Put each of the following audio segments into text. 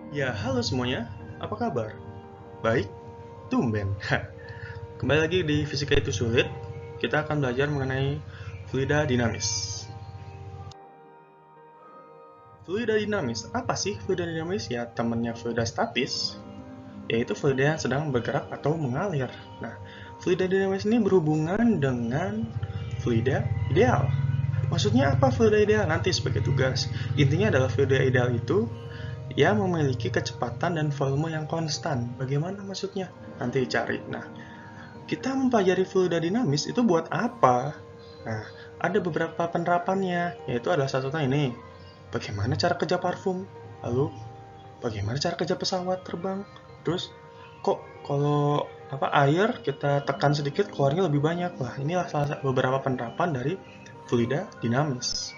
Ya, halo semuanya. Apa kabar? Baik? Tumben. Kembali lagi di Fisika Itu Sulit. Kita akan belajar mengenai fluida dinamis. Fluida dinamis, apa sih fluida dinamis? Ya, temannya fluida statis, yaitu fluida yang sedang bergerak atau mengalir. Nah, fluida dinamis ini berhubungan dengan fluida ideal. Maksudnya apa fluida ideal? Nanti sebagai tugas. Intinya adalah fluida ideal itu ia memiliki kecepatan dan volume yang konstan. Bagaimana maksudnya? Nanti dicari. Nah, kita mempelajari fluida dinamis itu buat apa? Nah, ada beberapa penerapannya, yaitu adalah satunya ini. Bagaimana cara kerja parfum? Lalu, bagaimana cara kerja pesawat terbang? Terus, kok kalau air kita tekan sedikit keluarnya lebih banyak? Lah, inilah salah satu beberapa penerapan dari fluida dinamis.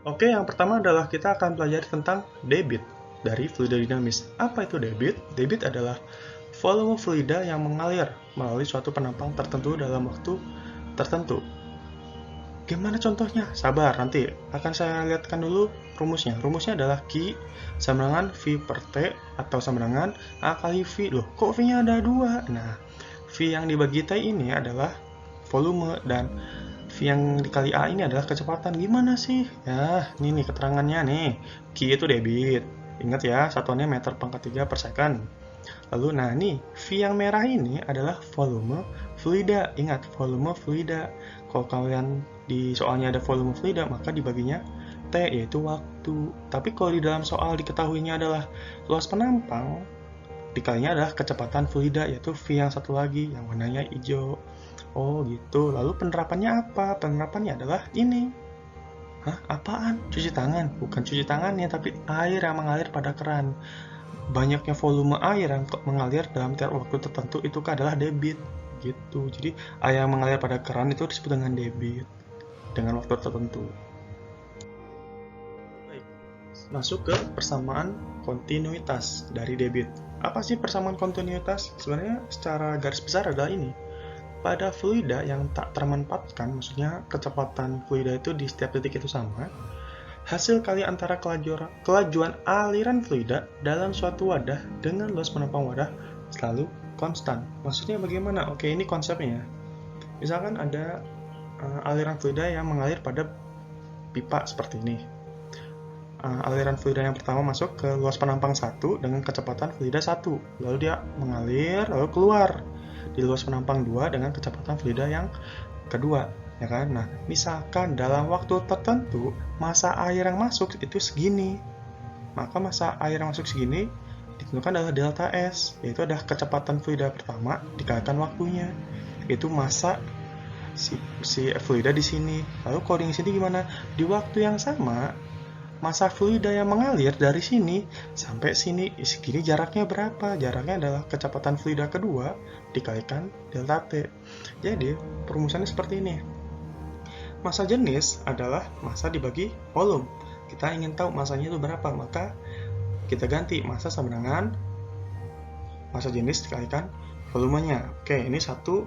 Oke, yang pertama adalah kita akan pelajari tentang debit dari fluida dinamis. Apa itu debit? Debit adalah volume fluida yang mengalir melalui suatu penampang tertentu dalam waktu tertentu. Gimana contohnya? Sabar, nanti akan saya lihatkan dulu rumusnya. Rumusnya adalah Q sama dengan V per T atau sama dengan A kali V. Loh, kok V-nya ada dua? Nah, V yang dibagi T ini adalah volume dan V yang dikali A ini adalah kecepatan. Gimana sih? Ya, ini nih keterangannya nih. Q itu debit. Ingat ya, satuannya meter pangkat 3 per second. Lalu, nah nih, V yang merah ini adalah volume fluida. Ingat, volume fluida. Kalau kalian di soalnya ada volume fluida, maka dibaginya T, yaitu waktu. Tapi kalau di dalam soal diketahuinya adalah luas penampang, dikalinya adalah kecepatan fluida, yaitu V yang satu lagi, yang warnanya hijau. Oh gitu, lalu penerapannya apa? Penerapannya adalah ini. Hah? Apaan? Cuci tangan? Bukan cuci tangannya, tapi air yang mengalir pada keran. Banyaknya volume air yang mengalir dalam tiap waktu tertentu itu adalah debit gitu. Jadi air yang mengalir pada keran itu disebut dengan debit dengan waktu tertentu. Baik, masuk ke persamaan kontinuitas dari debit. Apa sih persamaan kontinuitas? Sebenarnya secara garis besar adalah ini. Pada fluida yang tak termanfaatkan, maksudnya kecepatan fluida itu di setiap detik itu sama, hasil kali antara kelajuan aliran fluida dalam suatu wadah dengan luas penampang wadah selalu konstan. Maksudnya bagaimana? Oke, ini konsepnya. Misalkan ada aliran fluida yang mengalir pada pipa seperti ini. Aliran fluida yang pertama masuk ke luas penampang 1 dengan kecepatan fluida 1. Lalu dia mengalir, lalu keluar di luas penampang 2 dengan kecepatan fluida yang kedua. Ya kan? Nah, misalkan dalam waktu tertentu massa air yang masuk itu segini, maka massa air yang masuk segini ditentukan adalah delta S, yaitu adalah kecepatan fluida pertama dikalikan waktunya, itu massa si fluida di sini. Lalu kalau di sini gimana? Di waktu yang sama, massa fluida yang mengalir dari sini sampai sini, segini jaraknya berapa? Jaraknya adalah kecepatan fluida kedua dikalikan delta T. Jadi, perumusannya seperti ini. Massa jenis adalah massa dibagi volume. Kita ingin tahu massanya itu berapa, maka kita ganti massa sama dengan massa jenis dikalikan volumenya. Oke, ini satu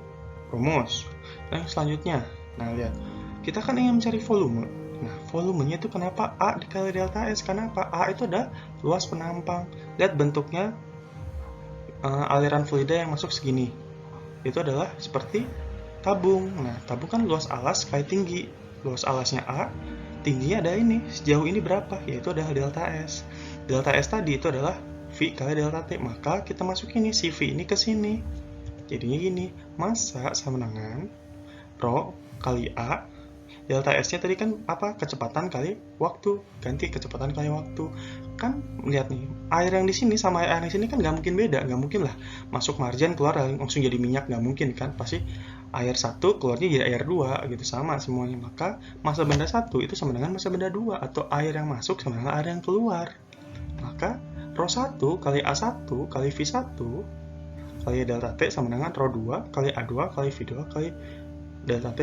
rumus. Nah, selanjutnya, nah lihat, kita kan ingin mencari volume. Nah, volumenya itu kenapa A dikali delta S? Kenapa? A itu ada luas penampang. Lihat bentuknya, aliran fluida yang masuk segini. Itu adalah seperti tabung. Nah, tabung kan luas alas kali tinggi. Luas alasnya A, tingginya ada ini. Sejauh ini berapa? Yaitu adalah delta S. Delta S tadi itu adalah V kali delta T. Maka kita masuk ini, si V ini ke sini. Jadinya gini, massa sama dengan Rho kali A. Delta S-nya tadi kan apa? Kecepatan kali waktu. Ganti kecepatan kali waktu. Kan lihat nih, air yang di sini sama air yang di sini kan nggak mungkin beda. Nggak mungkin lah masuk marjan keluar langsung jadi minyak. Nggak mungkin kan. Pasti air 1 keluarnya jadi air 2 gitu, sama semuanya. Maka massa benda 1 itu sama dengan massa benda 2, atau air yang masuk sama dengan air yang keluar. Maka Rho 1 kali A1 kali V1 kali delta T sama dengan Rho 2 kali A2 kali V2 kali delta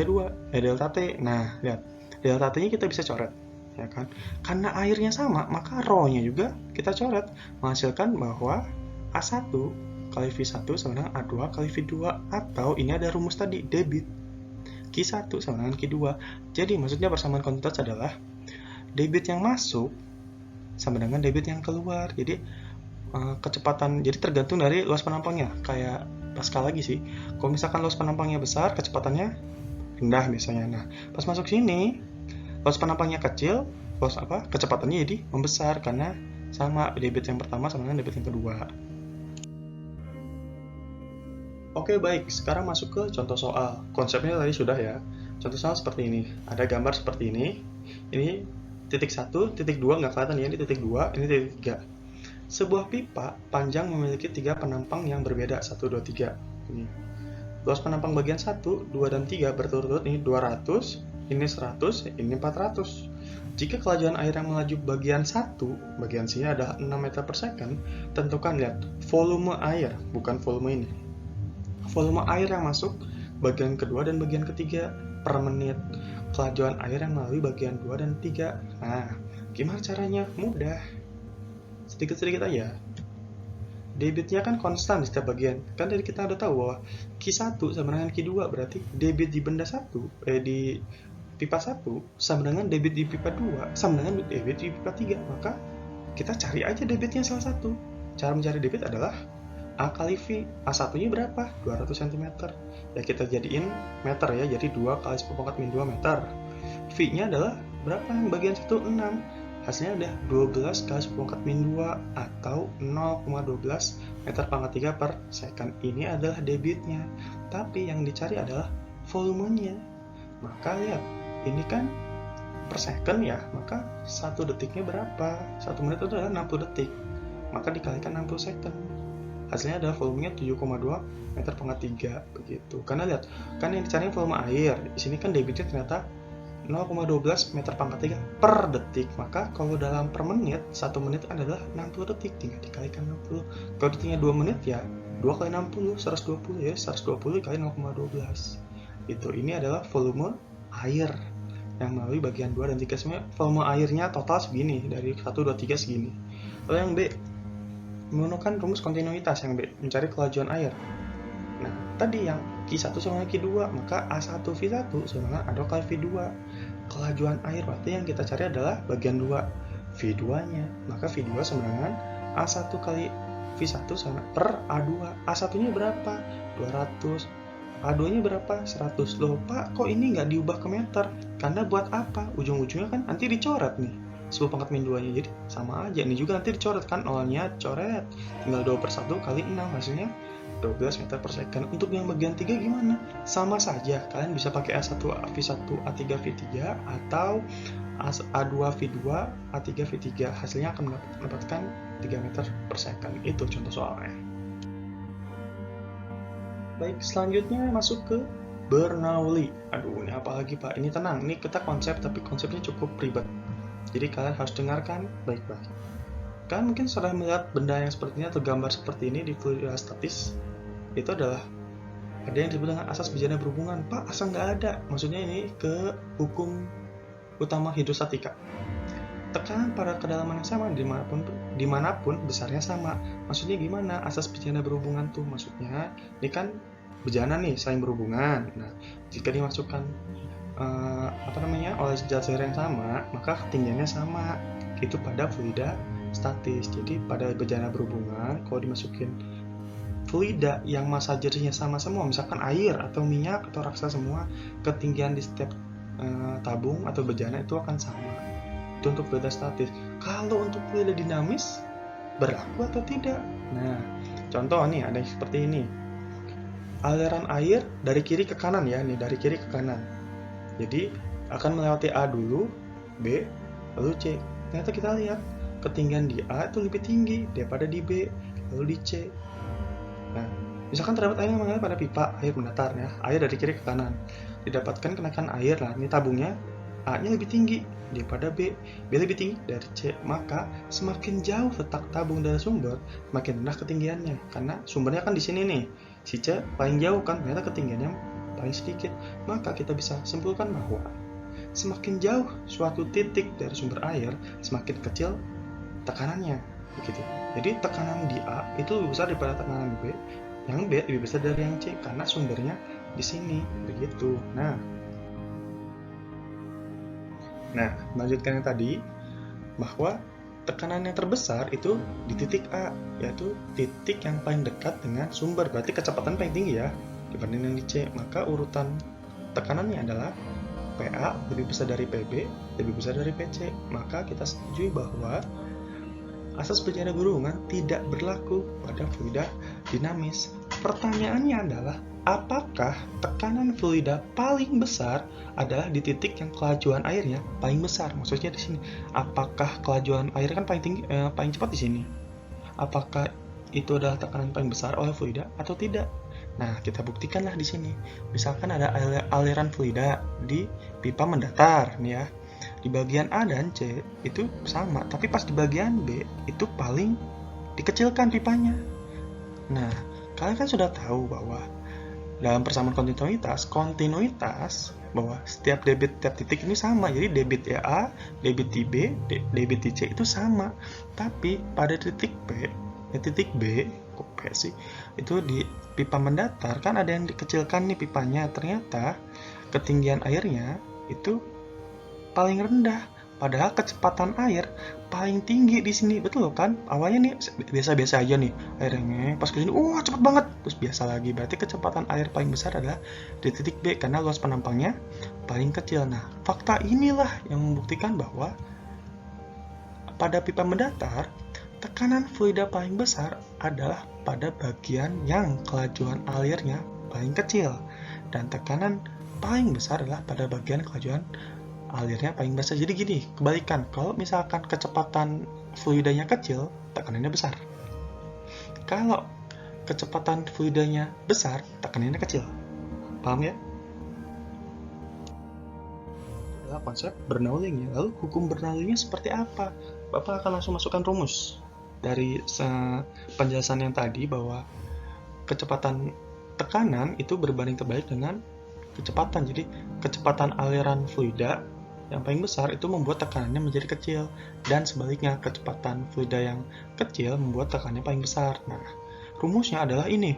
T. Nah, lihat. Delta T-nya kita bisa coret, ya kan? Karena airnya sama, maka Rho-nya juga kita coret, menghasilkan bahwa A1 kali V1 sama dengan A2 kali V2, atau ini ada rumus tadi, debit. Q1 sama dengan Q2. Jadi, maksudnya persamaan kontinuitas adalah debit yang masuk sama dengan debit yang keluar. Jadi kecepatan, jadi tergantung dari luas penampangnya. Kayak Pascal lagi sih, kalau misalkan luas penampangnya besar, kecepatannya rendah biasanya. Nah, pas masuk sini, luas penampangnya kecil, kecepatannya jadi membesar karena sama debit yang pertama sama dengan debit yang kedua. Oke, baik, sekarang masuk ke contoh soal. Konsepnya tadi sudah ya. Contoh soal seperti ini. Ada gambar seperti ini. Ini titik 1, titik 2 nggak kelihatan ya. Ini titik 2, ini titik 3. Sebuah pipa panjang memiliki 3 penampang yang berbeda. 1, 2, 3. Ini. Luas penampang bagian 1, 2, dan 3 berturut-turut. Ini 200, ini 100, ini 400. Jika kelajuan air yang melaju bagian 1, bagian sini adalah 6 meter per second, tentukan, lihat, volume air, bukan volume ini. Volume air yang masuk bagian kedua dan bagian ketiga per menit. Kelajuan air yang melalui bagian 2 dan 3. Nah, gimana caranya? Mudah. Sedikit-sedikit aja. Debitnya kan konstan di setiap bagian. Kan dari kita udah tahu bahwa Q1 sama dengan Q2, berarti debit di benda 1, di pipa 1 sama dengan debit di pipa 2 sama dengan debit di pipa 3. Maka kita cari aja debitnya salah satu. Cara mencari debit adalah A kali V. A1-nya berapa? 200 cm. Ya kita jadiin meter ya, jadi 2 kali 10⁻²meter. V-nya adalah berapa? Yang bagian 1, 6. Hasilnya ada 12 kali 10⁻², atau 0,12 meter pangkat 3 per second. Ini adalah debitnya. Tapi yang dicari adalah volumenya. Maka lihat, ini kan per second ya, maka 1 detiknya berapa? 1 menit itu adalah 60 detik. Maka dikalikan 60 second. Hasilnya adalah volumenya 7,2 meter pangkat 3 begitu. Karena lihat, kan yang dicari volume air. Di sini kan debitnya ternyata 0,12 meter pangkat 3 per detik. Maka kalau dalam per menit, 1 menit adalah 60 detik, tinggal dikalikan 60. Kalau detiknya 2 menit ya 2 kali 60, 120 ya, 120 kali 0,12. Itu, ini adalah volume air yang melalui bagian 2 dan 3. Sebenarnya volume airnya total segini, dari 1, 2, 3 segini. Lalu yang B, menggunakan rumus kontinuitas. Yang B, mencari kelajuan air. Nah, tadi yang Q1 sama dengan Q2, maka A1 V1 sama dengan A2 kali V2. Kelajuan air berarti yang kita cari adalah bagian 2, V2-nya. Maka V2 sama dengan A1 kali V1 sama per A2. A1-nya berapa? 200. A2-nya berapa? 100. Loh, Pak, kok ini nggak diubah ke meter? Karena buat apa? Ujung-ujungnya kan nanti dicoret nih. 10⁻²-nya, jadi sama aja. Ini juga nanti dicoret kan, nolnya coret, tinggal 2/1 kali 6, hasilnya 12 meter per second. Untuk yang bagian 3 gimana? Sama saja, kalian bisa pakai A1 V1 A3 V3 atau A2 V2 A3 V3. Hasilnya akan mendapatkan 3 meter per second. Itu contoh soalnya. Baik, selanjutnya masuk ke Bernoulli. Aduh, ini apa lagi Pak? Ini tenang, ini kita konsep, tapi konsepnya cukup ribet. Jadi kalian harus dengarkan baik-baik. Kalian mungkin sudah melihat benda yang seperti ini atau gambar seperti ini di fluida statis. Itu adalah ada yang disebut dengan asas bejana berhubungan. Pak, asal nggak ada. Maksudnya ini ke hukum utama hidrostatika. Tekanan pada kedalaman yang sama dimanapun besarnya sama. Maksudnya gimana? Asas bejana berhubungan tuh maksudnya ini kan bejana nih saling berhubungan. Nah, jika dimasukkan oleh zat cair yang sama, maka ketinggiannya sama. Itu pada fluida statis. Jadi pada bejana berhubungan, kalau dimasukin fluida yang massa jenisnya sama semua, misalkan air atau minyak atau raksa semua, ketinggian di setiap tabung atau bejana itu akan sama. Itu untuk fluida statis. Kalau untuk fluida dinamis, berlaku atau tidak? Nah, contoh nih ada yang seperti ini. Aliran air dari kiri ke kanan ya, nih dari kiri ke kanan. Jadi akan melewati A dulu, B, lalu C. Ternyata kita lihat ketinggian di A itu lebih tinggi daripada di B, lalu di C. Nah, misalkan terdapat air yang mengalir pada pipa, air mendatar ya, air dari kiri ke kanan. Didapatkan kenaikan air lah, ini tabungnya A-nya lebih tinggi daripada B, B lebih tinggi dari C. Maka semakin jauh letak tabung dari sumber, makin rendah ketinggiannya. Karena sumbernya kan di sini nih, si C paling jauh kan, ternyata ketinggiannya paling sedikit. Maka kita bisa simpulkan bahwa semakin jauh suatu titik dari sumber air, semakin kecil tekanannya, begitu. Jadi tekanan di A itu lebih besar daripada tekanan di B, yang B lebih besar dari yang C karena sumbernya di sini, begitu. Nah, melanjutkan yang tadi, bahwa tekanan yang terbesar itu di titik A, yaitu titik yang paling dekat dengan sumber, berarti kecepatan paling tinggi ya dibanding yang di C. Maka urutan tekanannya adalah PA lebih besar dari PB, lebih besar dari PC. Maka kita setujui bahwa asas perjalanan gulungan tidak berlaku pada fluida dinamis. Pertanyaannya adalah, apakah tekanan fluida paling besar adalah di titik yang kelajuan airnya paling besar? Maksudnya di sini, apakah kelajuan air kan paling tinggi, paling cepat di sini? Apakah itu adalah tekanan paling besar oleh fluida atau tidak? Nah, kita buktikanlah di sini. Misalkan ada aliran fluida di pipa mendatar, nih ya. Di bagian A dan C itu sama, tapi pas di bagian B itu paling dikecilkan pipanya. Nah, kalian kan sudah tahu bahwa dalam persamaan kontinuitas bahwa setiap debit tiap titik ini sama. Jadi debit di A, debit di B, debit di C itu sama. Tapi pada titik B, kok B sih? Itu di pipa mendatar kan ada yang dikecilkan nih pipanya. Ternyata ketinggian airnya itu paling rendah, padahal kecepatan air paling tinggi di sini, betul kan? Awalnya nih biasa-biasa aja nih airnya, pas kesini, cepet banget, terus biasa lagi. Berarti kecepatan air paling besar adalah di titik B karena luas penampangnya paling kecil. Nah, fakta inilah yang membuktikan bahwa pada pipa mendatar tekanan fluida paling besar adalah pada bagian yang kelajuan alirnya paling kecil, dan tekanan paling besar adalah pada bagian kelajuan alirnya paling besar. Jadi gini, kebalikan. Kalau misalkan kecepatan fluidanya kecil, tekanannya besar. Kalau kecepatan fluidanya besar, tekanannya kecil. Paham ya? Adalah konsep Bernoulli ya. Lalu hukum Bernoulli-nya seperti apa? Bapak akan langsung masukkan rumus dari penjelasan yang tadi, bahwa kecepatan tekanan itu berbanding terbalik dengan kecepatan. Jadi kecepatan aliran fluida yang paling besar itu membuat tekanannya menjadi kecil, dan sebaliknya kecepatan fluida yang kecil membuat tekanannya paling besar. Nah, rumusnya adalah ini.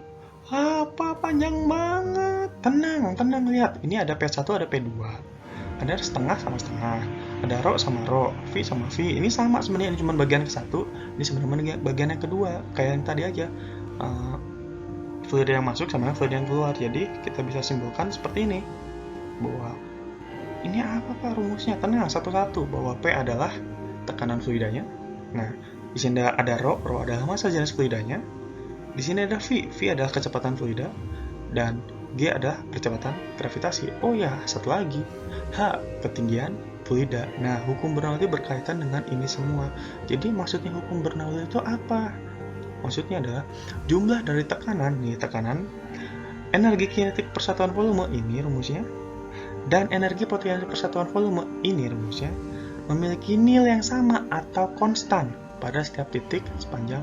Apa panjang banget? Tenang, lihat. Ini ada P1, ada P2. Ada setengah sama setengah. Ada rho sama rho, V sama V. Ini sama sebenarnya, ini cuma bagian ke satu, ini sebenarnya bagian yang kedua. Kayak yang tadi aja. Fluida yang masuk sama fluida yang keluar. Jadi kita bisa simpulkan seperti ini, bahwa ini apa Pak rumusnya? Tenang, satu-satu. Bahwa P adalah tekanan fluidanya. Nah, di sini ada rho adalah massa jenis fluidanya. Di sini ada V adalah kecepatan fluida, dan G adalah kecepatan gravitasi. Oh ya, satu lagi, H ketinggian fluida. Nah, hukum Bernoulli berkaitan dengan ini semua. Jadi maksudnya hukum Bernoulli itu apa? Maksudnya adalah jumlah dari tekanan, energi kinetik persatuan volume, ini rumusnya, dan energi potensial persatuan volume, ini rumusnya, memiliki nilai yang sama atau konstan pada setiap titik sepanjang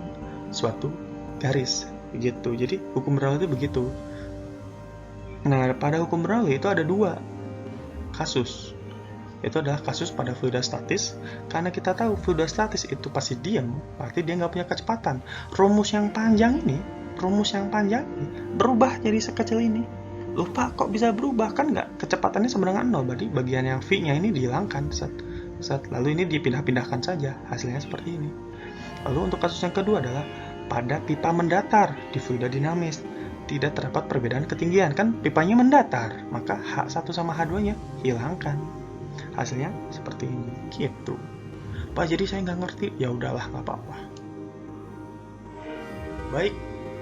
suatu garis. Begitu. Jadi hukum Bernoulli itu begitu. Nah, pada hukum Bernoulli itu ada dua kasus. Itu adalah kasus pada fluida statis, karena kita tahu fluida statis itu pasti diam, berarti dia nggak punya kecepatan. Rumus yang panjang ini berubah jadi sekecil ini. Lupa kok bisa berubah, kan nggak, kecepatannya sama dengan 0, berarti bagian yang V-nya ini dihilangkan. Lalu ini dipindah-pindahkan saja, hasilnya seperti ini. Lalu untuk kasus yang kedua adalah pada pipa mendatar di fluida dinamis. Tidak terdapat perbedaan ketinggian, kan pipanya mendatar, maka H1 sama H2-nya hilangkan. Hasilnya seperti ini, gitu. Pak, jadi saya nggak ngerti. Ya udahlah, nggak apa-apa. Baik,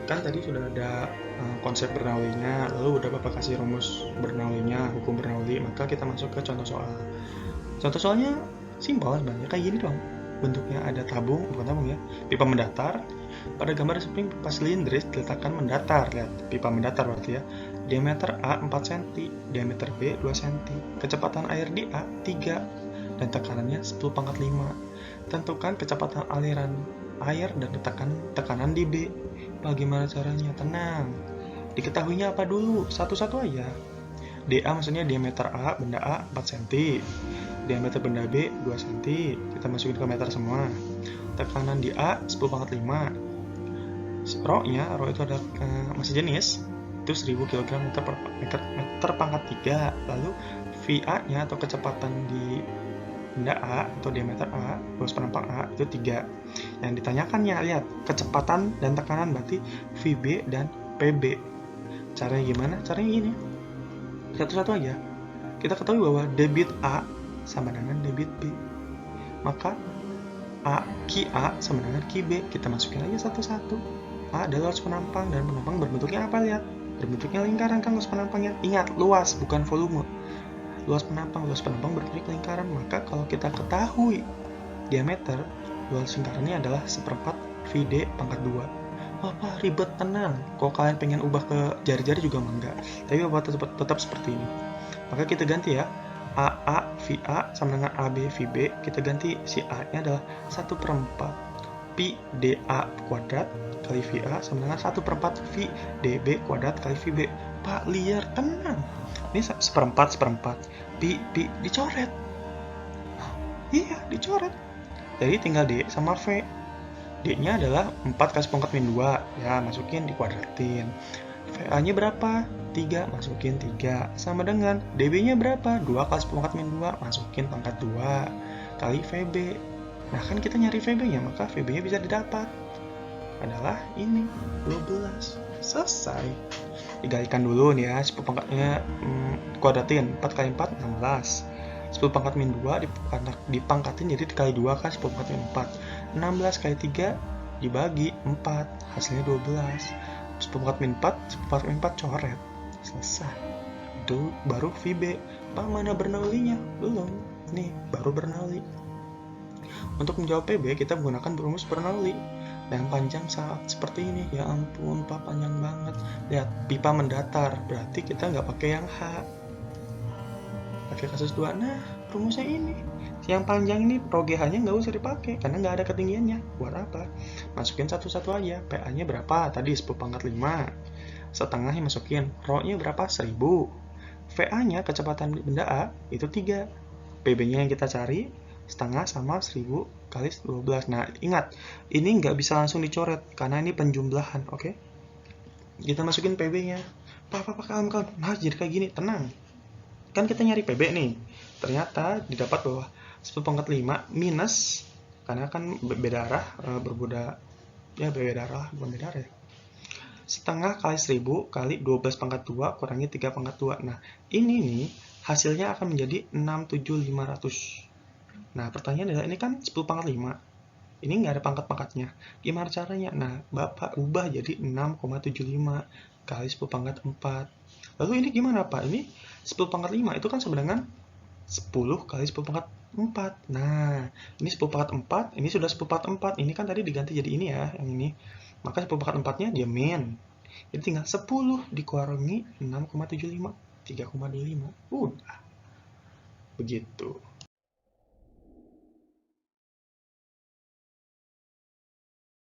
kan tadi sudah ada konsep Bernoulli-nya, lalu udah Bapak kasih rumus Bernoulli-nya, hukum Bernoulli, maka kita masuk ke contoh soal. Contoh soalnya simpel sebenarnya, kayak gini dong. Bentuknya ada tabung, bukan tabung ya, pipa mendatar. Pada gambar samping pipa silindris diletakkan mendatar, lihat, pipa mendatar berarti ya. Diameter A 4 cm, diameter B 2 cm. Kecepatan air di A 3 dan tekanannya 10⁵. Tentukan kecepatan aliran air dan tekanan di B. Bagaimana caranya? Tenang. Diketahuinya apa dulu? Satu-satu aja. DA maksudnya diameter A, benda A 4 cm. Diameter benda B 2 cm. Kita masukin ke meter semua. Tekanan di A 10⁵. Rho-nya, rho itu adalah massa jenis, itu 1000 kg meter pangkat 3. Lalu VA-nya atau kecepatan di B benda A atau diameter A, luas penampang A itu 3. Yang ditanyakan ya, lihat kecepatan dan tekanan, berarti VB dan PB. Caranya gimana? Caranya gini, satu-satu aja. Kita ketahui bahwa debit A sama dengan debit B, maka Ki A sama dengan Ki B. Kita masukin aja satu-satu. A adalah luas penampang, dan penampang berbentuknya apa? Lihat, berbentuknya lingkaran kan luas penampangnya. Ingat, luas bukan volume. Luas penampang berbentuk lingkaran. Maka kalau kita ketahui diameter, luas lingkarannya adalah 1/4 VD pangkat 2. Apa ribet, tenang. Kalau kalian pengen ubah ke jari-jari juga enggak, tapi Bapak tetap seperti ini. Maka kita ganti ya, AA VA sama dengan AB VB. Kita ganti si A nya adalah 1/4 Pi DA kuadrat kali VA sama dengan 1/4 V DB kuadrat kali VB. Pak, liar, tenang. Ini 1/4 Pi dicoret. Iya, dicoret. Jadi tinggal D sama V. D-nya adalah 4 kasih pangkat min 2. Ya, masukin, dikuadratin. VA-nya berapa? 3, masukin 3. Sama dengan DB-nya berapa? 2 kasih pangkat min 2, masukin pangkat 2. Kali VB. Nah, kan kita nyari VB-nya, maka VB-nya bisa didapat. Adalah ini, 12. Selesai. Dikalikan dulu nih ya, 10 pangkatnya kuadratin. 4 kali 4, 16. 10 pangkat min 2 dipangkatin jadi dikali 2 kan 10 pangkat min 4. 16 kali 3 dibagi 4, hasilnya 12. 10 pangkat min 4, 10 pangkat min 4 coret. Selesai. Itu baru VB. Pak, mana Bernoullinya? Belum. Nih, baru Bernoulli. Untuk menjawab PB, kita menggunakan rumus Bernoulli. Dan panjang saat seperti ini. Ya ampun, Pak, panjang banget. Lihat, pipa mendatar. Berarti kita nggak pakai yang H. Pakai kasus 2. Nah, rumusnya ini. Yang panjang ini ProGH-nya nggak usah dipakai karena nggak ada ketinggiannya. Buat apa? Masukin satu-satu aja. PA-nya berapa? Tadi 10 pangkat 5. Setengahnya masukin. Rho-nya berapa? 1000. VA-nya kecepatan benda A itu 3. PB-nya yang kita cari setengah sama 1000 kali 12. Nah, ingat, ini nggak bisa langsung dicoret karena ini penjumlahan, oke? Kita masukin PB-nya. Pak, kalem. Nah, jadi kayak gini, tenang. Kan kita nyari PB nih, ternyata didapat bahwa 10 pangkat 5 minus, karena kan beda arah, beda arah, bukan beda arah ya. Setengah kali 1000 kali 12 pangkat 2 kurangi 3 pangkat 2. Nah, ini nih hasilnya akan menjadi 67500. Nah, pertanyaan adalah ini kan 10 pangkat 5. Ini nggak ada pangkat-pangkatnya. Gimana caranya? Nah, Bapak ubah jadi 6,75 kali 10 pangkat 4. Lalu ini gimana, Pak? Ini 10 pangkat 5 itu kan sama dengan 10 kali 10 pangkat 4. Nah, ini 10 pangkat 4, ini sudah 10 pangkat 4. Ini kan tadi diganti jadi ini ya, yang ini. Maka 10 pangkat 4-nya dia min. Jadi tinggal 10 dikurangi 6,75, 3,25. Udah. Begitu.